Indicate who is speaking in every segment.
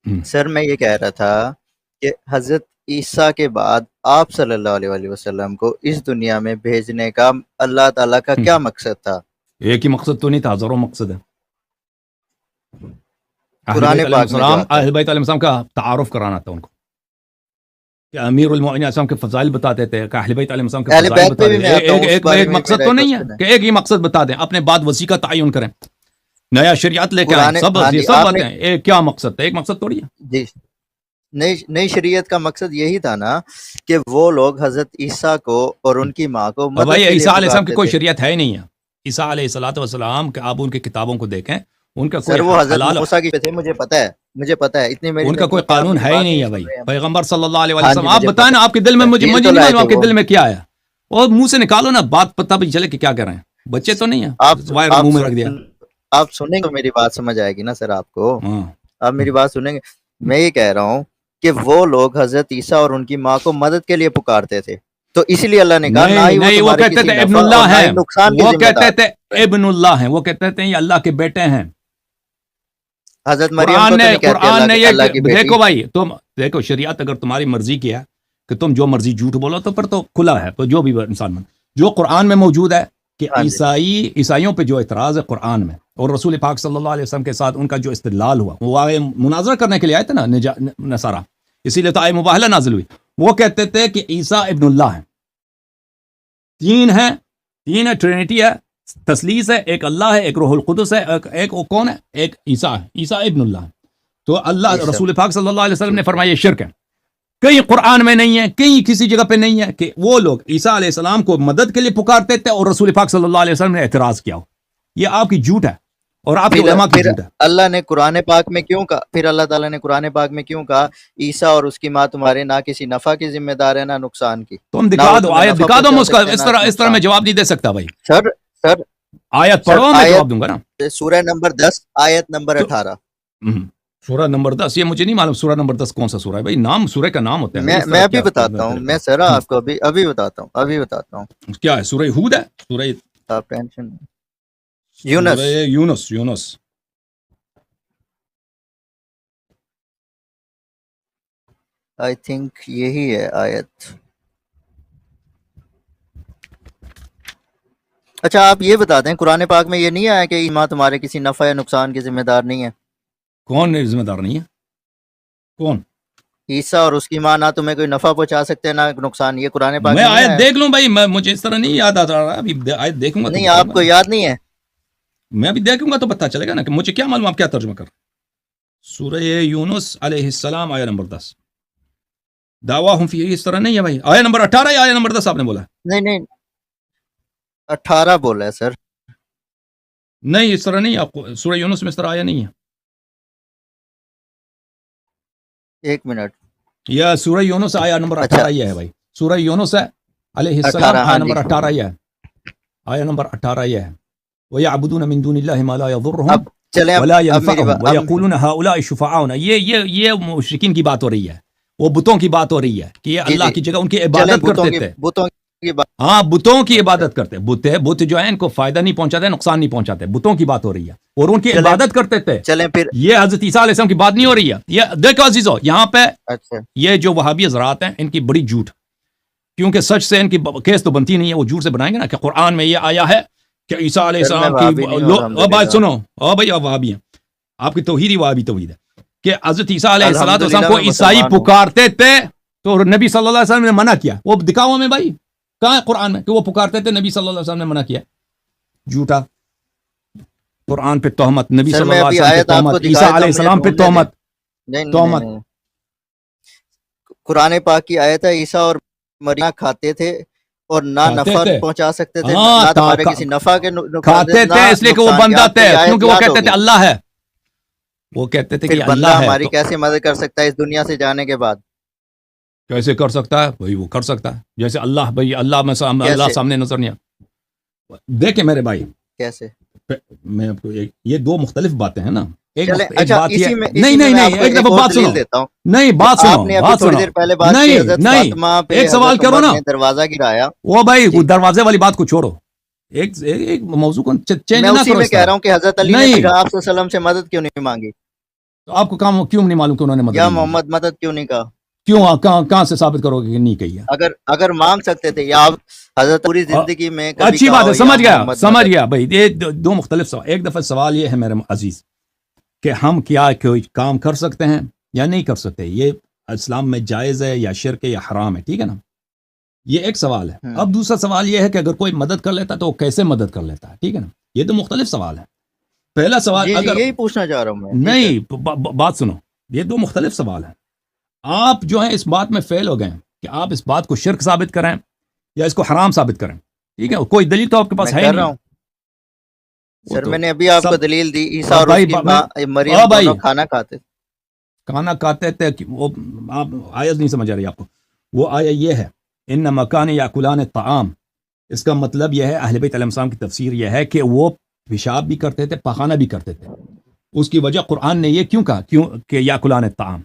Speaker 1: سر میں یہ کہہ رہا تھا کہ حضرت عیسیٰ کے بعد آپ صلی اللہ علیہ وآلہ وسلم کو اس دنیا میں بھیجنے کا اللہ تعالیٰ کا کیا مقصد تھا؟
Speaker 2: ایک ہی مقصد تو نہیں تھا، ہزاروں مقصد ہے۔
Speaker 1: قرآن پاک میں جو آتا ہے
Speaker 2: اہل بیت علیہ السلام کا تعارف کرانا تھا ان کو، کہ امیر المؤمنین علیہ السلام کے فضائل بتاتے تھے، کہ اہل بیت علیہ السلام کے
Speaker 1: اہل
Speaker 2: فضائل
Speaker 1: بیت پہ بھی
Speaker 2: بتاتے
Speaker 1: میں آتا ہوں،
Speaker 2: تھے۔
Speaker 1: اس بارے
Speaker 2: ایک
Speaker 1: میں
Speaker 2: مقصد
Speaker 1: میرا
Speaker 2: تو
Speaker 1: ایک
Speaker 2: نہیں ہے
Speaker 1: کوسچن ہے۔
Speaker 2: کہ ایک ہی مقصد بتا دیں، اپنے بعد وسیع کا تعین کریں، نیا شریعت لے کے آئیں،
Speaker 1: قرآن
Speaker 2: سب
Speaker 1: ہاں
Speaker 2: یہ
Speaker 1: جی
Speaker 2: سب
Speaker 1: آپ
Speaker 2: باتیں
Speaker 1: نے
Speaker 2: ہیں۔ ایک کیا مقصد تھا؟ ایک مقصد تھوڑی ہے۔
Speaker 1: جی نئی شریعت کا مقصد یہی تھا نا کہ وہ لوگ حضرت عیسیٰ کو اور ان کی ماں کو
Speaker 2: اور
Speaker 1: مدد
Speaker 2: بھائی
Speaker 1: کے لیے
Speaker 2: عیسیٰ علیہ السلام کی
Speaker 1: پکارتے
Speaker 2: کوئی
Speaker 1: تھے۔
Speaker 2: شریعت ہے ہی نہیں ہے۔ عیسیٰ علیہ السلام کہ آپ ان کی کتابوں کو دیکھیں، ان کا کوئی
Speaker 1: سر وہ حضرت
Speaker 2: حلال،
Speaker 1: موسیٰ کی تھے، مجھے پتا ہے، مجھے پتا ہے، اتنی میری
Speaker 2: ان کا کوئی
Speaker 1: کیا آپ
Speaker 2: قانون
Speaker 1: میری
Speaker 2: ہے ہی
Speaker 1: بات
Speaker 2: نہیں ہے
Speaker 1: سن
Speaker 2: بھائی۔
Speaker 1: رہے ہیں؟
Speaker 2: پیغمبر صلی اللہ علیہ
Speaker 1: ہاں
Speaker 2: وسلم،
Speaker 1: جی
Speaker 2: آپ
Speaker 1: مجھے
Speaker 2: بتائیں نا آپ کے دل میں، مجھے
Speaker 1: تحقیق تو
Speaker 2: نہیں
Speaker 1: لائے
Speaker 2: معلوم
Speaker 1: تھے
Speaker 2: آپ کے
Speaker 1: وہ۔
Speaker 2: دل میں کیا ہے، اور منہ سے نکالو نا، بات پتہ بھی چلے کہ کیا کر رہے ہیں، بچے تو نہیں ہیں وائر منہ میں رکھ دیا۔
Speaker 1: آپ سنیں گے میری بات سمجھ آئے گی نا سر آپ کو،
Speaker 2: ہاں
Speaker 1: آپ میری بات سنیں گے۔ میں یہ کہہ رہا ہوں کہ وہ لوگ حضرت عیسیٰ اور ان کی ماں کو مدد کے لیے پکارتے تھے، تو اسی لیے اللہ نے کہا نہ ہی وہ
Speaker 2: نہیں، وہ
Speaker 1: تمہارے
Speaker 2: کہتے
Speaker 1: کسی
Speaker 2: تھے ابن
Speaker 1: نفع اور
Speaker 2: اللہ
Speaker 1: نہ ہی
Speaker 2: ہیں،
Speaker 1: نقصان کے
Speaker 2: وہ
Speaker 1: ذمہ
Speaker 2: کہتے
Speaker 1: دار
Speaker 2: تھے
Speaker 1: ہے۔
Speaker 2: ابن اللہ ہیں، وہ کہتے تھے یہ اللہ کے بیٹے ہیں۔
Speaker 1: حضرت مریم کو تو نہیں کہتے
Speaker 2: قرآن نے
Speaker 1: اللہ
Speaker 2: یہ
Speaker 1: کی بیٹی۔
Speaker 2: دیکھو بھائی، تم دیکھو شریعت اگر تمہاری مرضی کی ہے کہ تم جو مرضی جھوٹ بولو تو پھر تو کھلا ہے، تو جو بھی انسان من جو قرآن میں موجود ہے کہ
Speaker 1: ہاں جی
Speaker 2: عیسائیوں پہ جو اعتراض ہے قرآن میں، اور رسول پاک صلی اللہ علیہ وسلم کے ساتھ ان کا جو استدلال ہوا، وہ آئے مناظرہ کرنے کے لیے آئے تھے نا نصارہ، اسی لیے تو آئے مباہلہ نازل ہوئی۔ وہ کہتے تھے کہ عیسیٰ ابن اللہ ہے، تین ہے، ٹرینٹی ہے، تثلیث ہے، ایک اللہ ہے، ایک روح القدس ہے، ایک وہ کون ہے، ایک عیسیٰ ہے، عیسیٰ ابن اللہ ہے۔ تو اللہ
Speaker 1: عیسیٰ
Speaker 2: رسول پاک صلی اللہ علیہ وسلم نے فرمایا یہ شرک ہے، کہیں قرآن میں نہیں ہے، کہیں کسی جگہ پہ نہیں ہے کہ وہ لوگ عیسیٰ علیہ السلام کو مدد کے لیے پکارتے تھے اور رسول پاک صلی اللہ علیہ وسلم نے اعتراض کیا ہو۔ یہ آپ کی جھوٹ ہے اور آپ کے علماء کی
Speaker 1: پھر
Speaker 2: جھوٹ ہے۔
Speaker 1: اللہ نے قرآن پاک میں کیوں کہا، پھر اللہ تعالیٰ نے قرآن پاک میں کیوں کہا عیسیٰ اور اس کی ماں تمہارے نہ کسی نفع کی ذمہ دار ہے نہ نقصان کی؟
Speaker 2: تم
Speaker 1: نہ
Speaker 2: دکھا
Speaker 1: وہ
Speaker 2: دو،
Speaker 1: تمہیں
Speaker 2: آیت
Speaker 1: نفع
Speaker 2: دکھا دو،
Speaker 1: پہنچا
Speaker 2: اس کا
Speaker 1: سکتے ہیں نہ
Speaker 2: اس طرح میں
Speaker 1: نقصان۔
Speaker 2: جواب نہیں دے سکتا بھائی،
Speaker 1: سر
Speaker 2: آیت
Speaker 1: سر
Speaker 2: پڑھو میں
Speaker 1: آیت
Speaker 2: جواب دوں گا نا۔
Speaker 1: سورہ نمبر 10 آیت نمبر 18۔
Speaker 2: سورہ نمبر 10 یہ مجھے نہیں معلوم، سورہ نمبر 10 کون سا سورہ ہے بھائی؟ نام سورہ کا نام ہوتا ہے بھائی، اس
Speaker 1: میں
Speaker 2: طرح
Speaker 1: ابھی
Speaker 2: کیا
Speaker 1: بتاتا ہوں، میں سر آپ کو ابھی بتاتا ہوں۔
Speaker 2: کیا ہے؟ سورہ ہود ہے، سورہ
Speaker 1: آپ tension Yunus,
Speaker 2: Yunus
Speaker 1: I think یہی ہے آیت۔ اچھا آپ یہ بتا دیں قرآن پاک میں یہ نہیں آیا کہ ماں تمہارے کسی نفع یا نقصان کی ذمہ دار نہیں ہے؟
Speaker 2: کون ذمہ دار نہیں ہے؟ کون؟
Speaker 1: عیسیٰ اور اس کی ماں نہ تمہیں کوئی نفع پہنچا سکتے ہیں نہ نقصان، یہ قرآن پاک
Speaker 2: میں
Speaker 1: میں نہیں
Speaker 2: آیت
Speaker 1: آیا؟
Speaker 2: دیکھ لوں بھائی، مجھے اس طرح نہیں یاد آ رہا، ابھی آیت دیکھوں گا تو
Speaker 1: نہیں
Speaker 2: بتاؤں
Speaker 1: آپ
Speaker 2: گا۔
Speaker 1: کو یاد نہیں ہے؟
Speaker 2: میں ابھی دیکھوں گا تو پتہ چلے گا نا کہ مجھے کیا معلوم آپ کیا ترجمہ کر۔ سورہ یونس علیہ السلام آیہ نمبر 10، دعواہم فی، اس طرح نہیں ہے بھائی، آیہ نمبر 18 یا آیہ نمبر 10 آپ نے بولا؟
Speaker 1: نہیں 18 بولا ہے سر۔
Speaker 2: نہیں اس طرح نہیں، آپ کو سورہ یونس میں اس طرح آیا نہیں ہے۔
Speaker 1: ایک منٹ،
Speaker 2: یہ سورہ یونس آیہ نمبر 18 یہ ہے بھائی، سورہ یونس ہے علیہ السلام
Speaker 1: 18
Speaker 2: آیہ
Speaker 1: ہاں
Speaker 2: نمبر
Speaker 1: جی۔
Speaker 2: 18 یہ ہے، آیہ نمبر 18 یہ ہے، وَيَعْبُدُونَ مِن دُونِ اللَّهِ مَا لَا يَضُرُّهُم
Speaker 1: اب چلیں
Speaker 2: وَلَا
Speaker 1: اب میری
Speaker 2: يَنفَعُهُم وَيَقُولُونَ هَؤُلَاءِ شُفَعَاؤُنَا، یہ مشرکین کی بات ہو رہی ہے، وہ بتوں کی بات ہو رہی ہے کہ یہ اللہ کی جگہ ان کی عبادت کرتے تھے۔ ہاں بتوں کی عبادت کرتے، بت جو ہیں ان کو فائدہ نہیں پہنچاتے، نقصان نہیں پہنچاتے، بتوں کی بات ہو رہی ہے اور ان کی عبادت کرتے تھے۔
Speaker 1: چلیں پھر
Speaker 2: یہ حضرت عیسیٰ علیہ السلام کی بات نہیں ہو رہی ہے۔ یہ دیکھو عزیزو، یہاں پہ
Speaker 1: اچھا
Speaker 2: یہ جو وہابی حضرات ہیں ان کی بڑی جھوٹ، کیونکہ سچ سے ان کی کیس تو بنتی نہیں ہے، وہ جھوٹ سے بنائیں گے نا کہ قرآن میں یہ آیا ہے کہ عیسیٰ علیہ السلام کی بات سنو، بھائی آپ وہابی ہیں، آپ کی توحید ہی وہابی توحید ہے کہ حضرت عیسیٰ علیہ السلام کو عیسائی پکارتے تھے تو نبی صلی اللہ علیہ وسلم نے منع کیا۔ وہ دکھاؤ ہمیں بھائی کہاں ہے قرآن میں کہ وہ پکارتے تھے، نبی صلی اللہ علیہ وسلم نے منع کیا؟ جھوٹا، قرآن پہ تہمت، نبی صلی اللہ علیہ وسلم پہ تہمت، عیسیٰ علیہ السلام پہ تہمت۔
Speaker 1: قرآن پاک کی آیت ہے عیسیٰ اور مریم کھاتے تھے اور نہ نفع پہنچا سکتے تھے نہ تمہارے کسی نفع کے
Speaker 2: کھاتے تھے اس لیے کہ وہ بندہ تھے، کیونکہ وہ کہتے تھے اللہ ہے، وہ کہتے تھے کہ
Speaker 1: بندہ
Speaker 2: اللہ ہے۔
Speaker 1: ہماری کیسے مدد کر سکتا ہے اس دنیا سے جانے کے بعد؟
Speaker 2: کیسے کر سکتا ہے بھائی؟ وہ کر سکتا ہے جیسے اللہ، بھائی اللہ میں اللہ سامنے نظر نہیں آتا۔ دیکھیں میرے بھائی،
Speaker 1: کیسے؟
Speaker 2: میں آپ کو یہ دو مختلف باتیں ہیں نا، ایک بات یہ
Speaker 1: نہیں
Speaker 2: ایک دفعہ بات سنو، نہیں بات سنو، نہیں ایک سوال کرو نا،
Speaker 1: دروازہ گرایا
Speaker 2: وہ بھائی دروازے والی بات کو چھوڑو، ایک موضوع کو چینج نہ کرو۔
Speaker 1: میں کہہ رہا ہوں کہ حضرت علی نے آپ صلی اللہ علیہ وسلم سے مدد کیوں نہیں مانگی؟
Speaker 2: تو آپ کو کیوں نہیں معلوم کہ انہوں نے مدد
Speaker 1: یا
Speaker 2: نہیں
Speaker 1: محمد مدد کیوں نہیں کہا؟
Speaker 2: کیوں کہاں سے ثابت کرو گے کہ نہیں کہی ہے؟
Speaker 1: اگر مانگ سکتے تھے، یا آپ حضرت پوری زندگی میں کبھی
Speaker 2: اچھی
Speaker 1: کہا
Speaker 2: بات ہے،
Speaker 1: ہو
Speaker 2: سمجھ
Speaker 1: یا
Speaker 2: گیا
Speaker 1: محمد
Speaker 2: سمجھ
Speaker 1: مدد؟
Speaker 2: گیا بھائی، یہ دو مختلف سوال. ایک دفعہ سوال یہ ہے میرے عزیز کہ ہم کیا کوئی کام کر سکتے ہیں یا نہیں کر سکتے، یہ اسلام میں جائز ہے یا شرک ہے یا حرام ہے، ٹھیک ہے نا، یہ ایک سوال ہے. اب دوسرا سوال یہ ہے کہ اگر کوئی مدد کر لیتا تو وہ کیسے مدد کر لیتا ہے، ٹھیک ہے نا. یہ تو مختلف سوال ہے. پہلا سوال
Speaker 1: جی
Speaker 2: اگر
Speaker 1: یہی پوچھنا چاہ رہا ہوں میں.
Speaker 2: نہیں بات سنو، یہ دو مختلف سوال ہیں. آپ جو ہیں اس بات میں فیل ہو گئے ہیں کہ آپ اس بات کو شرک ثابت کریں یا اس کو حرام ثابت کریں، ٹھیک ہے. کوئی دلیل تو آپ کے پاس
Speaker 1: میں
Speaker 2: ہے
Speaker 1: کر رہا
Speaker 2: نہیں.
Speaker 1: ہوں سر، میں نے ابھی آپ کو دلیل دی. عیسیٰ اور
Speaker 2: بھائی
Speaker 1: اس کی ماں مریم دونوں کھانا کھاتے تھے.
Speaker 2: کھانا کھاتے تھے، وہ آپ آیت نہیں سمجھ آ رہی آپ کو. وہ آیا یہ ہے ان مکان یاکلان الطعام، اس کا مطلب یہ ہے، اہل بیت علیہ السلام کی تفسیر یہ ہے کہ وہ پیشاب بھی کرتے تھے، پخانہ بھی کرتے تھے. اس کی وجہ قرآن نے یہ کیوں کہا کہ یاکلان الطعام،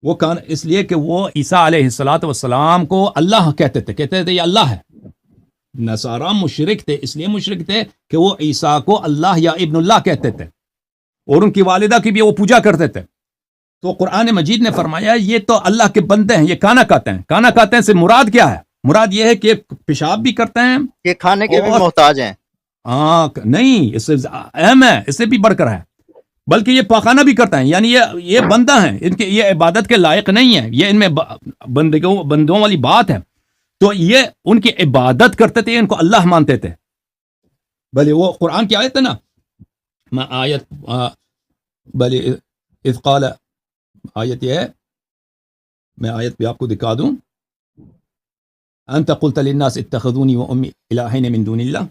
Speaker 2: وہ کان اس لیے کہ وہ عیسیٰ علیہ السلام کو اللہ کہتے تھے یہ اللہ ہے. نصارہ مشرک تھے، اس لیے مشرک تھے کہ وہ عیسیٰ کو اللہ یا ابن اللہ کہتے تھے، اور ان کی والدہ کی بھی وہ پوجا کرتے تھے. تو قرآن مجید نے فرمایا یہ تو اللہ کے بندے ہیں، یہ کھانا کھاتے ہیں. کھانا کھاتے ہیں سے مراد کیا ہے؟ مراد یہ ہے کہ پیشاب بھی کرتے ہیں،
Speaker 1: یہ کھانے کے بھی محتاج ہیں.
Speaker 2: نہیں، اس سے اہم ہے، اس سے بھی بڑھ کر ہے، بلکہ یہ پاخانہ بھی کرتے ہیں. یعنی یہ بندہ ہیں، ان کے یہ عبادت کے لائق نہیں ہے، یہ ان میں بندوں والی بات ہے. تو یہ ان کی عبادت کرتے تھے، ان کو اللہ مانتے تھے. بھلے وہ قرآن کی آیت ہے نا، میں آیت بھلے اذ قال، آیت یہ ہے، میں آیت بھی آپ کو دکھا دوں. انت قلت للناس اتخذونی و امی الہین من دون اللہ.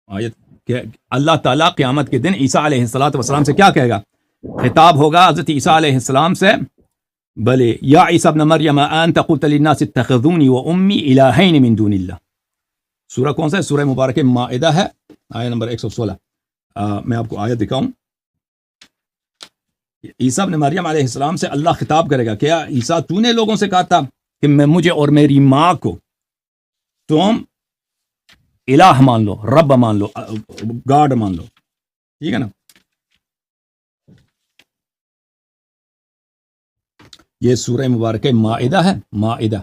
Speaker 2: آیت کہ اللہ تعالیٰ قیامت کے دن عیسیٰ علیہ السلام سے کیا کہے گا؟ خطاب ہوگا حضرت عیسیٰ علیہ السلام سے، بلے یا عیسیٰ ابن مریم انت قلت للناس اتخذونی و امی الہین من دون اللہ. سورہ کون سا ہے؟ سورہ مبارک مائدہ ہے، آیت نمبر 116. میں آپ کو آیت دکھاؤں. عیسیٰ ابن مریم علیہ السلام سے اللہ خطاب کرے گا، کیا عیسیٰ تو نے لوگوں سے کہا تھا کہ مجھے اور میری ماں کو تم الہ مان لو، رب مان لو، گاڈ مان لو، ٹھیک ہے نا. یہ سورہ مبارک مائدہ ہے، مائدہ.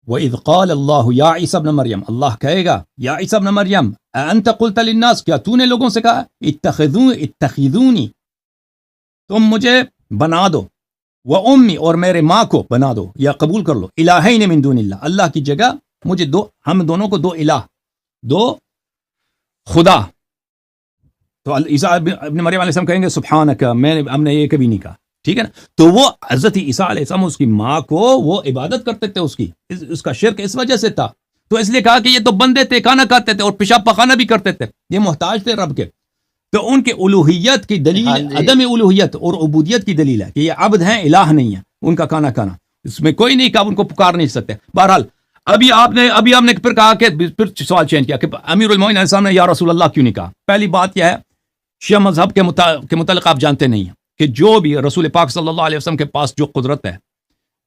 Speaker 2: وَإِذْ قَالَ اللَّهُ يَا عِيسَى ابْنَ مَرْيَمَ، اللہ کہے گا یا عیسیٰ ابن مریم أَأَنْتَ قُلْتَ لِلنَّاسِ، کیا تو نے لوگوں سے کہا اتخذونی، تم مجھے بنا دو، وَأُمِّي اور میرے ماں کو بنا دو یا قبول کر لو، الہین من دون اللہ، اللہ کی جگہ مجھے ہم دونوں کو دو الہ، دو خدا. تو عیسیٰ ابن مریم علیہ السلام کہیں گے سبحانک، ہم نے یہ کبھی نہیں کہا، ٹھیک ہے نا. تو وہ حضرت عیسیٰ علیہ السلام اس کی ماں کو وہ عبادت کرتے تھے، اس کا شرک اس وجہ سے تھا. تو اس لیے کہا کہ یہ تو بندے تھے، کھانا کھاتے تھے اور پیشاب پخانہ بھی کرتے تھے، یہ محتاج تھے رب کے. تو ان کے الوہیت کی دلیل عدم الوہیت اور عبودیت کی دلیل ہے کہ یہ عبد ہیں، الہ نہیں ہے. ان کا کھانا کھانا اس میں کوئی نہیں کہ آپ ان کو پکار نہیں سکتے. بہرحال ابھی آپ نے پھر کہا کہ پھر سوال چینج کیا کہ امیر المومنین علیہ السلام نے یا رسول اللہ کیوں نہیں کہا. پہلی بات یہ ہے، شیعہ مذہب کے متعلق آپ جانتے نہیں ہیں کہ جو بھی رسول پاک صلی اللہ علیہ وسلم کے پاس جو قدرت ہے،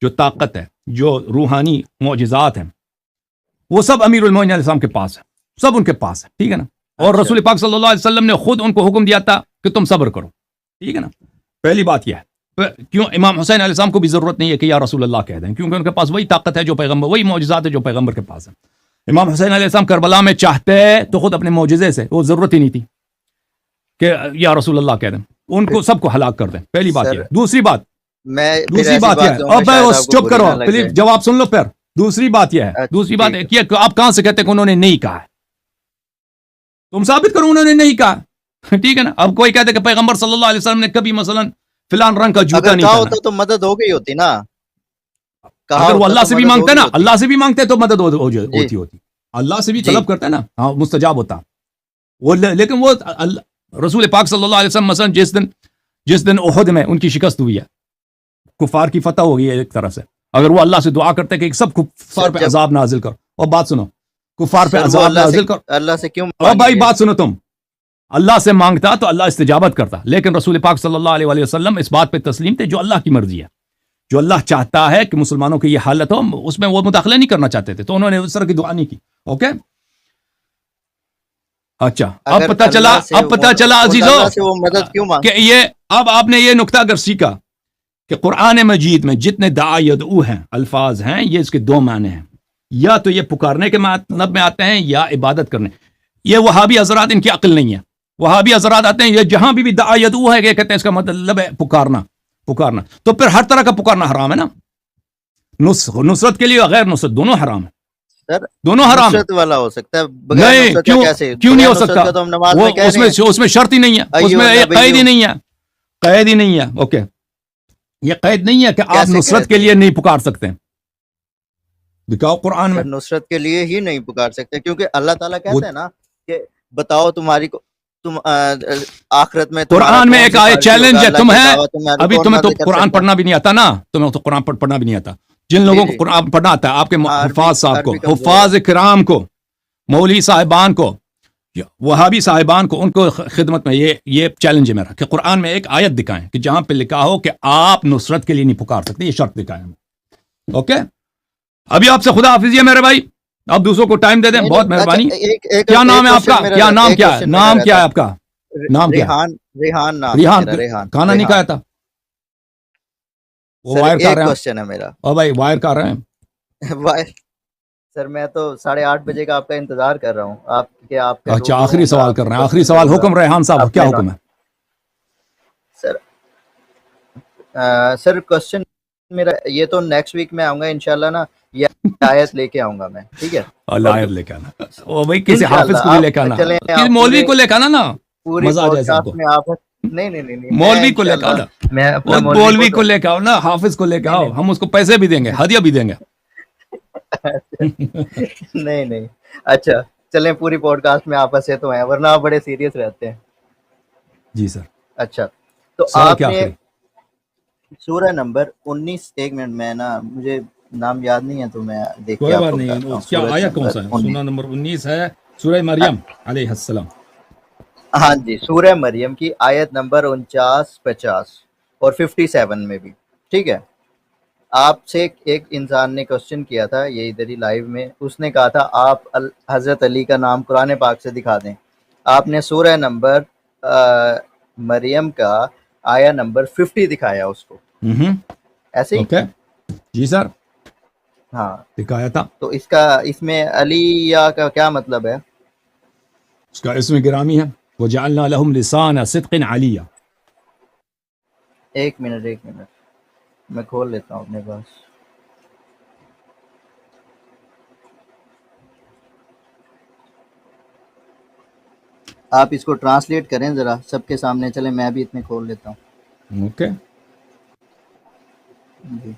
Speaker 2: جو طاقت ہے، جو روحانی معجزات ہیں، وہ سب امیر المومنین علیہ السلام کے پاس ہے، سب ان کے پاس ہے، ٹھیک ہے نا. اور رسول پاک صلی اللہ علیہ وسلم نے خود ان کو حکم دیا تھا کہ تم صبر کرو، ٹھیک ہے نا. پہلی بات یہ ہے. کیوں امام حسین علیہ السلام کو بھی ضرورت نہیں ہے کہ یا رسول اللہ کہہ دیں، کیونکہ ان کے پاس وہی طاقت ہے جو پیغمبر، وہی معجزات ہے جو پیغمبر کے پاس ہے. امام حسین علیہ السلام کربلا میں چاہتے تو خود اپنے معجزے سے، وہ ضرورت ہی نہیں تھی کہ یا رسول اللہ کہہ دیں، ان کو سب کو ہلاک کر دیں. پہلی بات یہ. دوسری بات یہ ہے، چپ کرو پلیز، جواب سن لو پھر. دوسری بات یہ ہے، دوسری بات یہ کہ آپ کہاں سے کہتے کہ انہوں نے نہیں کہا ہے؟ تم ثابت کرو انہوں نے نہیں کہا، ٹھیک ہے نا. اب کوئی کہتے کہ پیغمبر صلی اللہ علیہ وسلم نے کبھی مثلا فلان رنگ کا جوتا نہیں پہنا،
Speaker 1: تو مدد ہو گئی ہوتی نا.
Speaker 2: اگر وہ اللہ سے بھی مانگتے نا، اللہ سے بھی مانگتے تو مدد ہوتی، اللہ سے بھی طلب کرتے نا، ہاں مستجاب ہوتا وہ. لیکن وہ رسول پاک صلی اللہ علیہ وسلم مثلا جس دن احد میں ان کی شکست ہوئی ہے، کفار کی فتح ہو گئی ہے ایک طرف سے، اگر وہ اللہ سے دعا کرتے کہ سب کفار پہ عذاب نازل کر، اور بات سنو، کفار پہ عذاب نازل کر،
Speaker 1: اللہ سے کیوں؟
Speaker 2: اور بھائی بات سنو، تم اللہ سے مانگتا تو اللہ استجابت کرتا، لیکن رسول پاک صلی اللہ علیہ وسلم اس بات پہ تسلیم تھے جو اللہ کی مرضی ہے، جو اللہ چاہتا ہے کہ مسلمانوں کی یہ حالت ہو، اس میں وہ مداخلہ نہیں کرنا چاہتے تھے، تو انہوں نے اس طرح کی دعا نہیں کی. اوکے. اچھا اب پتہ چلا عزیزو
Speaker 1: سے وہ مدد کیوں مانگتے
Speaker 2: کہ یہ اب آپ نے یہ نقطہ اگر سیکھا کہ قرآن مجید میں جتنے دعا یدعو ہیں الفاظ ہیں یہ اس کے دو معنی ہیں، یا تو یہ پکارنے کے مطلب میں آتے ہیں یا عبادت کرنے. یہ وہابی حضرات ان کی عقل نہیں ہے. وہابی حضرات آتے ہیں یہ جہاں بھی دعا یدعو ہے یہ کہتے ہیں اس کا مطلب ہے پکارنا. تو پھر ہر طرح کا پکارنا حرام ہے نا. نصرت کے لیے غیر نصرت دونوں حرام ہے. دونوں حرام
Speaker 1: نصرت والا ہو سکتا ہے
Speaker 2: نہیں. کیوں نہیں ہو سکتا؟ اس میں شرط ہی نہیں ہے، اس میں قید ہی نہیں ہے. قید ہی نہیں ہے. اوکے یہ قید نہیں ہے کہ آپ نصرت کے لیے نہیں پکار سکتے. دکھاؤ قرآن میں.
Speaker 1: نصرت کے لیے ہی نہیں پکار سکتے کیونکہ اللہ تعالیٰ کہتے ہیں نا کہ بتاؤ تمہاری کو تم آخرت میں
Speaker 2: قرآن میں ایک آئے چیلنج ہے تمہیں. ابھی تمہیں تو قرآن پڑھنا بھی نہیں آتا نا، تمہیں تو قرآن پڑھنا بھی نہیں آتا. جن لوگوں کو قرآن پڑھنا آتا ہے آپ کے حفاظ صاحب کو، حفاظ کرام کو، مولوی صاحبان کو، وہابی صاحبان کو، ان کو خدمت میں یہ چیلنج ہے میرا کہ قرآن میں ایک آیت دکھائیں کہ جہاں پہ لکھا ہو کہ آپ نصرت کے لیے نہیں پکار سکتے. یہ شرط دکھائیں. اوکے ابھی آپ سے خدا حافظ ہے میرے بھائی. آپ دوسروں کو ٹائم دے دیں، بہت مہربانی. کیا نام ہے آپ کا؟ کیا نام کیا ہے؟ نام کیا ہے آپ کا؟ نام کیا؟ ریحان. کھانا نہیں کھایا تھا؟ وہ وائر کر رہے ہیں. او بھائی وائر کر رہے ہیں.
Speaker 1: سر میں تو 8:30 بجے کا آپ کا انتظار کر رہا ہوں. آپ
Speaker 2: اچھا آخری سوال کر رہے ہیں. آخری سوال. حکم ریحان صاحب کیا حکم ہے؟
Speaker 1: سر کوسچن میرا یہ تو نیکسٹ ویک میں آؤں گا انشاءاللہ نا، یہ آیت لے کے آؤں گا میں. ٹھیک ہے
Speaker 2: آیت لے کے آنا. او بھائی کسی حافظ کو بھی لے کے آنا، کسی مولوی کو لے کے آنا نا. مزہ آ جائے سب کو.
Speaker 1: نہیں
Speaker 2: مولوی کو لے کے آنا، مولوی کو لے کے آؤ نا، حافظ کو لے کے آؤ. ہم اس کو پیسے بھی دیں گے، ہدیہ بھی دیں گے.
Speaker 1: نہیں اچھا چلیں پوری پوڈ کاسٹ میں آپ سے تو ہیں ورنہ آپ بڑے سیریس رہتے ہیں.
Speaker 2: جی سر.
Speaker 1: اچھا تو آپ نے سورہ نمبر 19 ایک منٹ میں نا مجھے نام یاد نہیں ہے تو میں دیکھ کے آپ کو بتاتا ہوں.
Speaker 2: کیا آیت کون سا ہے؟ سورہ نمبر 19 ہے سورہ مریم علیہ السلام.
Speaker 1: ہاں جی سورہ مریم کی آیت نمبر 49 50 اور 57 میں بھی. ٹھیک ہے آپ سے ایک انسان نے کوسچن کیا تھا یہ ادھر ہی لائیو میں. اس نے کہا تھا آپ حضرت علی کا نام قرآن پاک سے دکھا دیں. آپ نے سورہ نمبر مریم کا آیا نمبر 50 دکھایا اس کو. ایسے ہی
Speaker 2: جی سر
Speaker 1: ہاں
Speaker 2: دکھایا تھا.
Speaker 1: تو اس میں علی کا کیا مطلب ہے؟
Speaker 2: اس کا اسم گرامی ہے وجعلنا لهم لسان صدق علیہ.
Speaker 1: ایک منٹ میں کھول لیتا ہوں اپنے پاس. آپ اس کو ٹرانسلیٹ کریں ذرا سب کے سامنے. چلیں میں بھی اتنے کھول لیتا ہوں.
Speaker 2: اوکے
Speaker 1: جی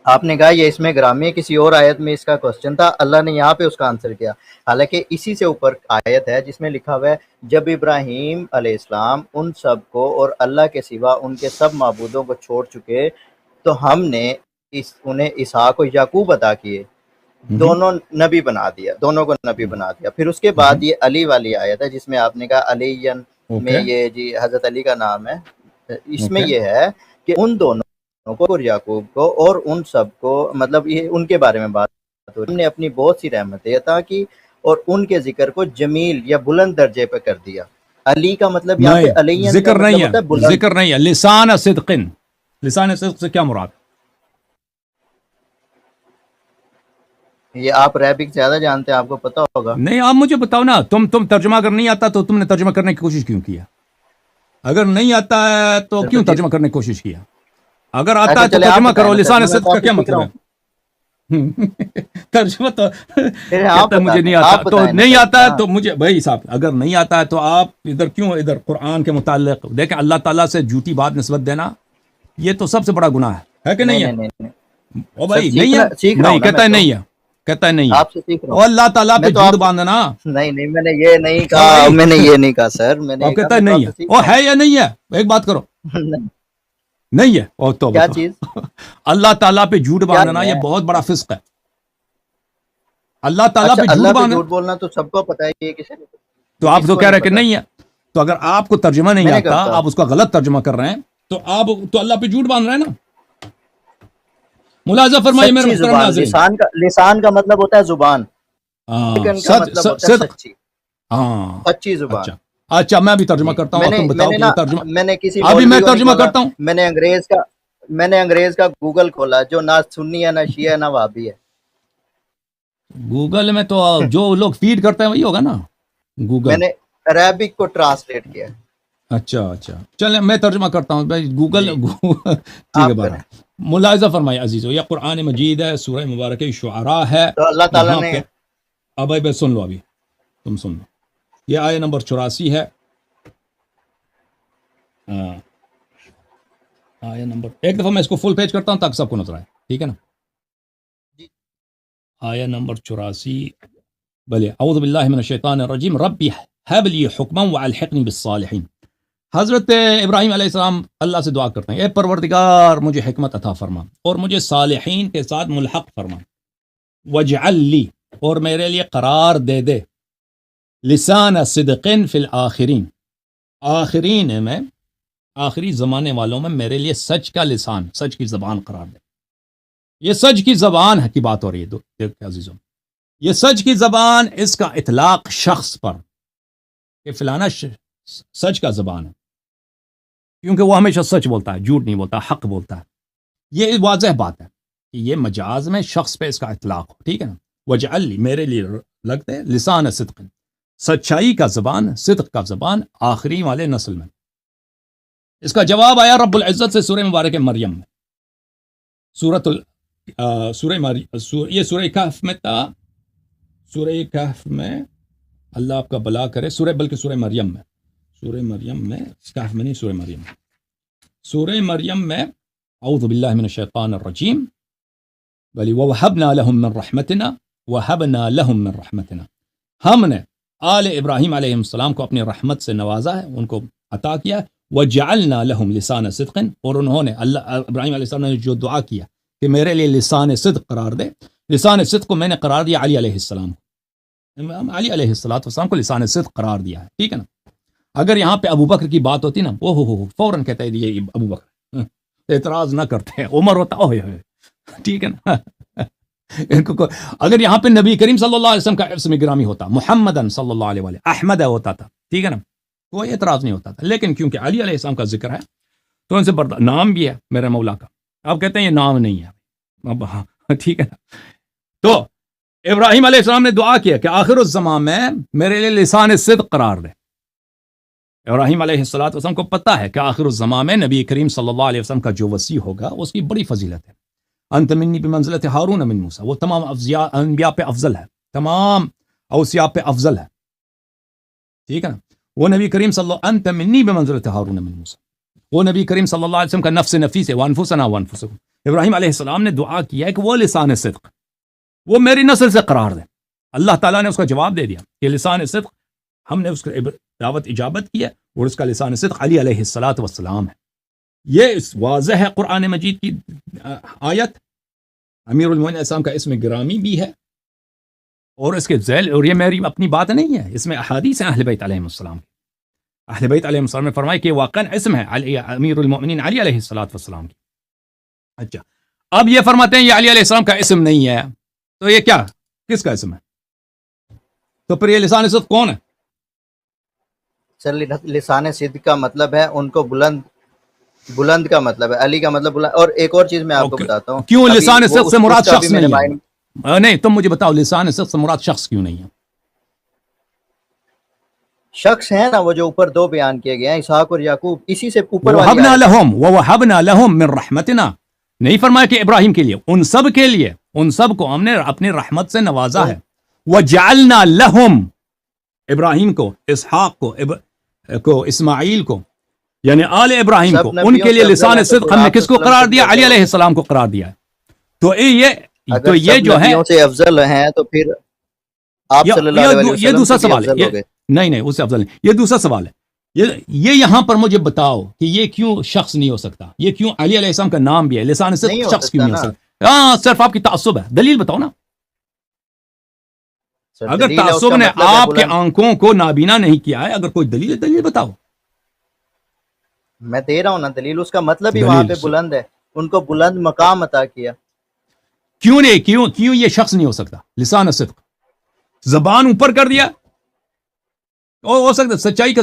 Speaker 1: آپ نے کہا یہ اس میں گرامی ہے. کسی اور آیت میں اس کا کوسچن تھا، اللہ نے یہاں پہ اس کا آنسر کیا. حالانکہ اسی سے اوپر آیت ہے جس میں لکھا ہوا ہے جب ابراہیم علیہ السلام ان سب کو اور اللہ کے سوا ان کے سب معبودوں کو چھوڑ چکے تو ہم نے انہیں اسحاق و یعقوب عطا کیے، دونوں نبی بنا دیا، دونوں کو نبی بنا دیا. پھر اس کے بعد یہ علی والی آیت ہے جس میں آپ نے کہا علی میں یہ جی حضرت علی کا نام ہے. اس میں یہ ہے کہ ان دونوں کو اور یعقوب کو اور ان سب کو مطلب یہ ان کے بارے میں بات ہو رہی. ہم نے اپنی بہت سی رحمتیں عطا کی اور ان کے ذکر کو جمیل یا بلند درجے پہ کر دیا. علی کا مطلب یہاں پہ علی
Speaker 2: ذکر نہیں ہے، ذکر نہیں ہے. لسان صدق، لسان صدق سے کیا مراد؟
Speaker 1: یہ آپ عربک زیادہ جانتے ہیں، آپ کو پتا ہوگا.
Speaker 2: نہیں آپ مجھے بتاؤ نا. تم ترجمہ اگر نہیں آتا تو تم نے ترجمہ کرنے کی کوشش کیوں کیا؟ اگر نہیں آتا ہے تو کیوں ترجمہ کرنے کی کوشش کیا؟ اگر آتا ہے تو ترجمہ کرو. لسان صدق کا کیا مطلب ہے؟ ترجمہ تو مجھے نہیں آتا تو نہیں آتا ہے تو مجھے بھائی صاحب اگر نہیں آتا ہے تو آپ ادھر کیوں ادھر قرآن کے متعلق دیکھیں. اللہ تعالیٰ سے جھوٹی بات نسبت دینا یہ تو سب سے بڑا گناہ ہے کہ نہیں ہے؟ او بھائی نہیں ہے، نہیں کہتا ہے نہیں ہے، کہتا ہے نہیں ہے.
Speaker 1: آپ سے سیکھ رہا ہوں.
Speaker 2: اللہ تعالیٰ پہ جھوٹ باندھنا
Speaker 1: نہیں میں نے یہ نہیں کہا، میں نے یہ نہیں کہا سر. میں نے
Speaker 2: کہتا ہے نہیں ہے. وہ ہے یا نہیں ہے؟ ایک بات کرو. نہیں ہے. اور تو
Speaker 1: کیا چیز؟
Speaker 2: اللہ تعالیٰ پہ جھوٹ باندھنا یہ بہت بڑا فسق ہے. اللہ تعالیٰ پہ جھوٹ
Speaker 1: بولنا تو سب کو پتا ہے. یہ کسی
Speaker 2: تو آپ تو کہہ رہے کہ نہیں ہے. تو اگر آپ کو ترجمہ نہیں آتا، آپ اس کا غلط ترجمہ کر رہے ہیں تو آپ تو اللہ پہ جھوٹ باندھ رہے ہیں نا. ملاحظہ فرمائیے میرے محترم ناظرین.
Speaker 1: لسان کا مطلب ہوتا ہے زبان. لیکن کا مطلب ہوتا ہے سچی،
Speaker 2: ہاں
Speaker 1: سچی زبان۔
Speaker 2: اچھا میں بھی ترجمہ کرتا ہوں، تم بتاؤ کہ ترجمہ
Speaker 1: میں نے کسی
Speaker 2: ابھی میں ترجمہ کرتا ہوں۔
Speaker 1: میں نے انگریز کا گوگل کھولا جو نہ سنی ہے، نہ شیعہ ہے، نہ وہابی ہے۔
Speaker 2: گوگل میں تو جو لوگ فیڈ کرتے ہیں وہی ہوگا نا گوگل۔
Speaker 1: میں نے عربک کو ٹرانسلیٹ کیا۔
Speaker 2: اچھا چلیں میں ترجمہ کرتا ہوں بھائی گوگل ٹھیک ہے بارہ ملاحظہ فرمائے عزیزو، یہ قرآن مجید ہے، سورہ مبارکہ شعراء ہے،
Speaker 1: تو اللہ تعالیٰ نے
Speaker 2: اب بھائی سن لو، ابھی تم سن لو، یہ آیت نمبر 84 ہے، آیت نمبر ایک دفعہ میں اس کو فل پیج کرتا ہوں تاکہ سب کو نظر آئے، ٹھیک ہے نا؟ آیت نمبر 84 بلے اعوذ باللہ من الشیطان الرجیم ربی حب لی حکما والحقنی بالصالحین۔ حضرت ابراہیم علیہ السلام اللہ سے دعا کرتے ہیں، اے پروردگار مجھے حکمت عطا فرما اور مجھے صالحین کے ساتھ ملحق فرما، واجعل لی اور میرے لیے قرار دے دے، لسان صدق فی الآخرین، آخرین میں آخری زمانے والوں میں میرے لیے سچ کا لسان، سچ کی زبان قرار دے۔ یہ سچ کی زبان کی بات ہو رہی ہے دیکھ عزیزوں، یہ سچ کی زبان، اس کا اطلاق شخص پر کہ فلانا سچ کا زبان ہے، کیونکہ وہ ہمیشہ سچ بولتا ہے، جھوٹ نہیں بولتا، حق بولتا ہے۔ یہ واضح بات ہے کہ یہ مجاز میں شخص پہ اس کا اطلاق ہو، ٹھیک ہے نا؟ وجعل لی میرے لیے لگتے ہیں لسان صدق، سچائی کا زبان، صدق کا زبان آخری والے نسل میں۔ اس کا جواب آیا رب العزت سے سورہ مبارک مریم میں، یہ سورہ کہف میں تھا، سورہ کہف میں اللہ آپ کا بلا کرے، بلکہ سورہ مریم میں، سورہ مریم میں، کہف میں نہیں، سورہ مریم میں، سورہ مریم میں اعوذ باللہ من الشیطان الرجیم بلی وَوَهَبْنَا لَهُم مِّن رَحْمَتِنَا وَهَبْنَا لَهُم مِّن رَحْمَتِنَا، ہم نے آل ابراہیم علیہ السلام کو اپنی رحمت سے نوازا ہے، ان کو عطا کیا، وَجَعَلْنَا لَهُم لِسَانَ صِدْقٍ، اور انہوں نے اللہ ابراہیم علیہ السلام نے جو دعا کیا کہ میرے لیے لسان صدق قرار دے، لسان صدق کو میں نے قرار دیا علی علیہ السلام کو، علی علیہ السلام کو لسان صدق قرار دیا ہے، ٹھیک ہے نا؟ اگر یہاں پہ ابو بکر کی بات ہوتی نا، فوراً کہتے ہیں یہ ابو بکر، اعتراض نہ کرتے ہیں، عمر ہوتا اوہ ٹھیک ہے نا؟ اگر یہاں پہ نبی کریم صلی اللہ علیہ وسلم کا اسم گرامی ہوتا، محمدن صلی اللہ علیہ وسلم، احمد ہوتا تھا، ٹھیک ہے نا؟ کوئی اعتراض نہیں ہوتا تھا، لیکن کیونکہ علی علیہ السلام کا ذکر ہے تو ان سے نام بھی ہے میرے مولا کا، اب کہتے ہیں یہ نام نہیں ہے، ٹھیک ہے نا؟ تو ابراہیم علیہ السلام نے دعا کیا کہ آخر الزمان میں میرے لیے لسان صدق قرار دے۔ ابراہیم علیہ السلام کو پتہ ہے کہ آخر الزمان میں نبی کریم صلی اللہ علیہ وسلم کا جو وصی ہوگا اس کی بڑی فضیلت ہے، انت منی بمنزلت ہارون من موسیٰ، وہ تمام انبیاء پہ افضل ہے، تمام اوصیاء پہ افضل ہے، ٹھیک ہے نا؟ وہ نبی کریم صلی اللہ انت منی بمنزلت ہارون من موسیٰ، وہ نبی کریم صلی اللہ علیہ وسلم کا نفس نفیس ہے، وانفسنا وانفسکم۔ ابراہیم علیہ السلام نے دعا کیا ہے کہ وہ لسان صدق وہ میری نسل سے قرار دے، اللہ تعالیٰ نے اس کا جواب دے دیا کہ لسان صدق ہم نے اس کی دعوت اجابت کی ہے، اور اس کا لسان صدق علی علیہ السلام ہے۔ یہ واضح ہے قرآن مجید کی آیت، امیر المومنین علیہ السلام کا اسم گرامی بھی ہے، اور اس کے ذیل، اور یہ میری اپنی بات نہیں ہے، اس میں احادیث ہیں اہل بیت علیہ السلام، اہل بیت علیہ السلام نے فرمایا کہ واقعا اسم ہے امیر المومنین علی علیہ السلام کی۔ اچھا اب یہ فرماتے ہیں یہ علی علیہ السلام کا اسم نہیں ہے، تو یہ کیا کس کا اسم ہے؟ تو پھر یہ لسان صدق کون ہے؟
Speaker 1: سر لسان صدق کا مطلب ہے ان کو بلند کا مطلب ہے، علی کا مطلب بلند۔ اور ایک اور چیز میں آپ کو بتاتا ہوں،
Speaker 2: کیوں لسان صدق سے مراد شخص نہیں ہے؟ نہیں تم مجھے بتاؤ لسان صدق سے مراد شخص کیوں نہیں ہے؟
Speaker 1: شخص ہیں نا وہ جو اوپر دو بیان کیے گئے ہیں، اسحاق اور یعقوب، اسی سے اوپر
Speaker 2: وَوَهَبْنَا لَهُم مِّن رَحْمَتِنَا، نہیں فرمایا کہ ابراہیم کے لیے، ان سب کے لیے، ان سب کو ہم نے اپنی رحمت سے نوازا ہے۔ وَجَعَلْنَا لَهُم، ابراہیم کو، اسحاق کو، اسماعیل کو، یعنی آل ابراہیم کو، ان کے لیے لسان صدق ہم نے کس کو قرار دیا؟ علی علیہ السلام کو قرار دیا ہے۔ تو یہ جو ہے
Speaker 1: سے افضل ہیں تو پھر آپ صلی اللہ علیہ وسلم
Speaker 2: یہ دوسرا سوال ہے، نہیں اس سے افضل نہیں، یہ دوسرا سوال ہے۔ یہ یہاں پر مجھے بتاؤ کہ یہ کیوں شخص نہیں ہو سکتا، یہ کیوں علی علیہ السلام کا نام بھی ہے، لسان صدق شخص کیوں نہیں ہو سکتا؟ ہاں صرف آپ کی تعصب ہے، دلیل بتاؤ نا۔ اگر تعصب نے آپ کے آنکھوں کو نابینا نہیں کیا ہے، اگر کوئی دلیل بتاؤ۔
Speaker 1: میں دے رہا ہوں نا دلیل، اس کا مطلب ہی وہاں پہ بلند ہے، ان کو بلند مقام عطا کیا۔
Speaker 2: کیوں یہ شخص نہیں ہو سکتا لسان صدق؟ زبان اوپر کر دیا، ہو سکتا ہے سچائی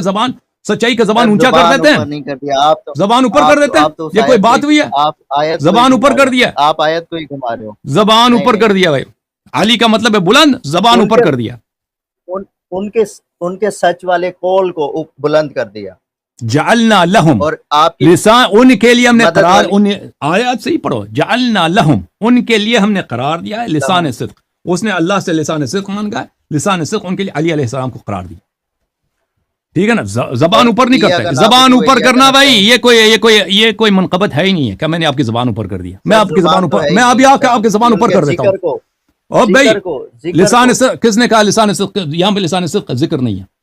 Speaker 2: کا زبان اونچا کر دیتے ہیں،
Speaker 1: نہیں کر دیا آپ تو،
Speaker 2: زبان اوپر کر دیتے ہیں، یہ کوئی بات ہوئی ہے؟
Speaker 1: آپ آیت
Speaker 2: زبان اوپر کر دیا،
Speaker 1: آپ آیت کو ہی گھما رہے ہو،
Speaker 2: زبان اوپر کر دیا بھائی، علی کا مطلب ہے بلند، زبان اوپر کر دیا،
Speaker 1: ان کے سچ والے قول کو بلند کر دیا،
Speaker 2: جعلنا لہم،
Speaker 1: اور آپ کی
Speaker 2: لسان ان کے لیے ہم نے
Speaker 1: مدد
Speaker 2: قرار،
Speaker 1: والی
Speaker 2: آیات سے ہی پڑھو، جعلنا لہم، ان کے لیے ہم نے قرار دیا ہے لسان صدق، اس نے اللہ سے لسان صدق مانگا ہے، لسان صدق ان کے لیے علی علیہ السلام کو قرار دیا، ٹھیک ہے نا، زبان اوپر نہیں کرتے، زبان اوپر کرنا بھائی یہ کوئی منقبت ہے ہی نہیں ہے کہ میں نے آپ کی زبان اوپر کر دیا، میں آپ کی زبان اوپر، میں ابھی آپ کی زبان اوپر کر دیتا ہوں، اور بھائی لسان صدق کس نے کہا؟ لسان صدق یہاں پہ لسان صدق کا ذکر نہیں ہے،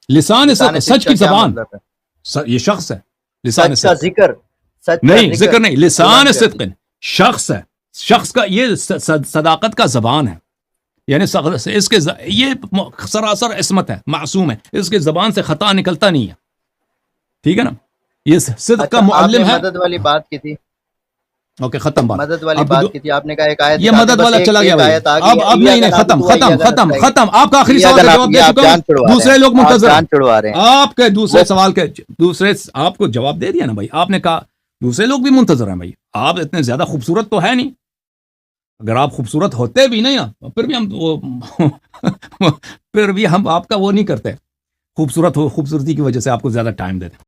Speaker 2: لسان صدق سچ کی زبان، یہ شخص ہے، لسان
Speaker 1: سچ کا
Speaker 2: صدق
Speaker 1: ذکر،
Speaker 2: نہیں، ذکر نہیں، لسان صدق شخص ہے، شخص کا یہ صداقت کا زبان ہے، یعنی اس کے یہ سراسر عصمت ہے، معصوم ہے، اس کے زبان سے خطا نکلتا نہیں ہے، ٹھیک ہے نا، یہ صدق کا معلم ہے۔
Speaker 1: مدد والی بات کی تھی،
Speaker 2: اوکے ختم بات،
Speaker 1: مدد والی بات کی تھی، آپ نے کہا ایک آیت،
Speaker 2: یہ مدد والا چلا گیا بھائی، اب نہیں، ختم، آپ کا آخری سوال کا جواب دے چکا ہوں، دوسرے لوگ منتظر ہیں آپ کے دوسرے سوال کے، آپ کو جواب دے دیا نا بھائی، آپ نے کہا دوسرے لوگ بھی منتظر ہیں بھائی، آپ اتنے زیادہ خوبصورت تو ہے نہیں، اگر آپ خوبصورت ہوتے بھی نہیں پھر بھی ہم آپ کا وہ نہیں کرتے، خوبصورتی کی وجہ سے آپ کو زیادہ ٹائم دیتے